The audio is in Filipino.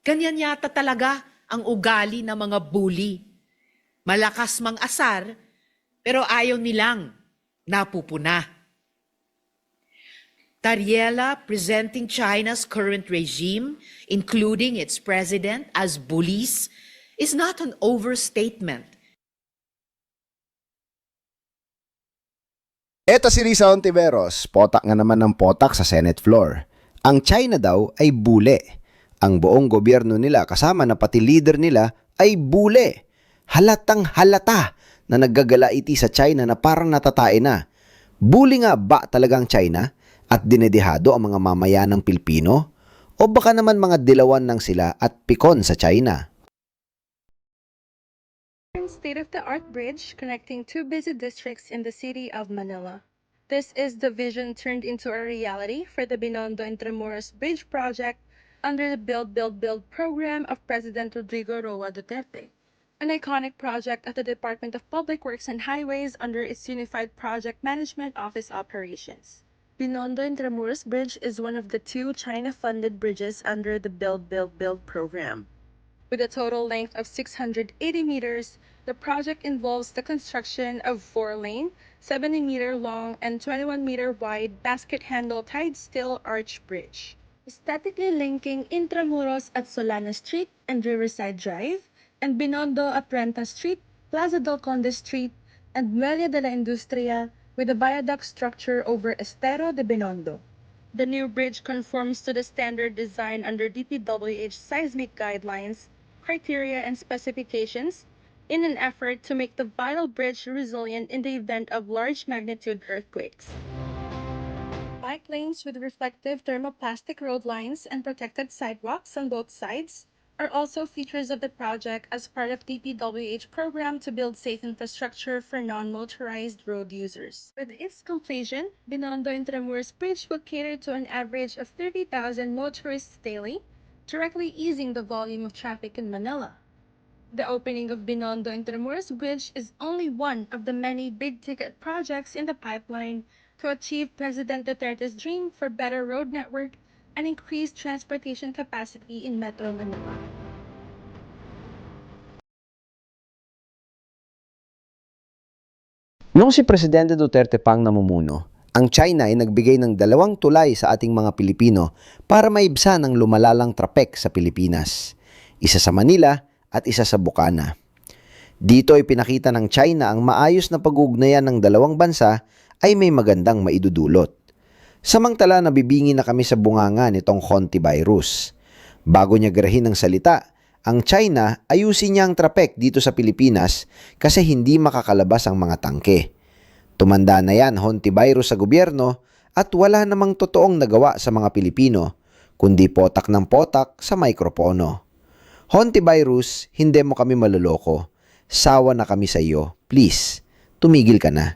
Ganyan yata talaga ang ugali ng mga bully. Malakas mang asar, pero ayaw nilang napupuna. Tariela presenting China's current regime, including its president, as bullies, is not an overstatement. Eto si Risa Hontiveros, potak nga naman ng potak sa Senate floor. Ang China daw ay bule. Ang buong gobyerno nila kasama na pati leader nila ay bule. Halatang halata na naggagalaiti sa China na parang natatae na. Buli nga ba talagang China at dinedehado ang mga mamayanang Pilipino? O baka naman mga dilawan lang sila at pikon sa China? State-of-the-art bridge connecting two busy districts in the city of Manila. This is the vision turned into a reality for the Binondo Intramuros Bridge project under the Build, Build, Build program of President Rodrigo Roa Duterte, an iconic project of the Department of Public Works and Highways under its Unified Project Management Office operations. Binondo Intramuros Bridge is one of the two China-funded bridges under the Build, Build, Build program. With a total length of 680 meters, the project involves the construction of 4-lane, 70-meter long, and 21-meter wide basket-handle tied-steel arch bridge. Aesthetically linking Intramuros at Solana Street and Riverside Drive, and Binondo at Renta Street, Plaza del Conde Street, and Muelle de la Industria with a viaduct structure over Estero de Binondo. The new bridge conforms to the standard design under DPWH seismic guidelines, criteria, and specifications in an effort to make the vital bridge resilient in the event of large magnitude earthquakes. Bike lanes with reflective thermoplastic road lines and protected sidewalks on both sides are also features of the project as part of DPWH program to build safe infrastructure for non-motorized road users. With its completion, Binondo Intramuros Bridge will cater to an average of 30,000 motorists daily, directly easing the volume of traffic in Manila. The opening of Binondo Intramuros Bridge is only one of the many big-ticket projects in the pipeline to achieve President Duterte's dream for better road network and increased transportation capacity in Metro Manila. Noong si Presidente Duterte pang namumuno, ang China ay nagbigay ng 2 tulay sa ating mga Pilipino para maibsan ang lumalalang trapek sa Pilipinas. Isa sa Manila at isa sa Bukana. Dito ay pinakita ng China ang maayos na pag-uugnayan ng dalawang bansa ay may magandang maidudulot. Samantala nabibingi na kami sa bunganga nitong Hontivirus. Bago niya garahin ang salita, ang China ayusin niya ang trapek dito sa Pilipinas kasi hindi makakalabas ang mga tangke. Tumanda na yan Hontivirus sa gobyerno at wala namang totoong nagawa sa mga Pilipino, kundi potak ng potak sa mikropono. Hontivirus, hindi mo kami maloloko. Sawa na kami sa iyo. Please, tumigil ka na.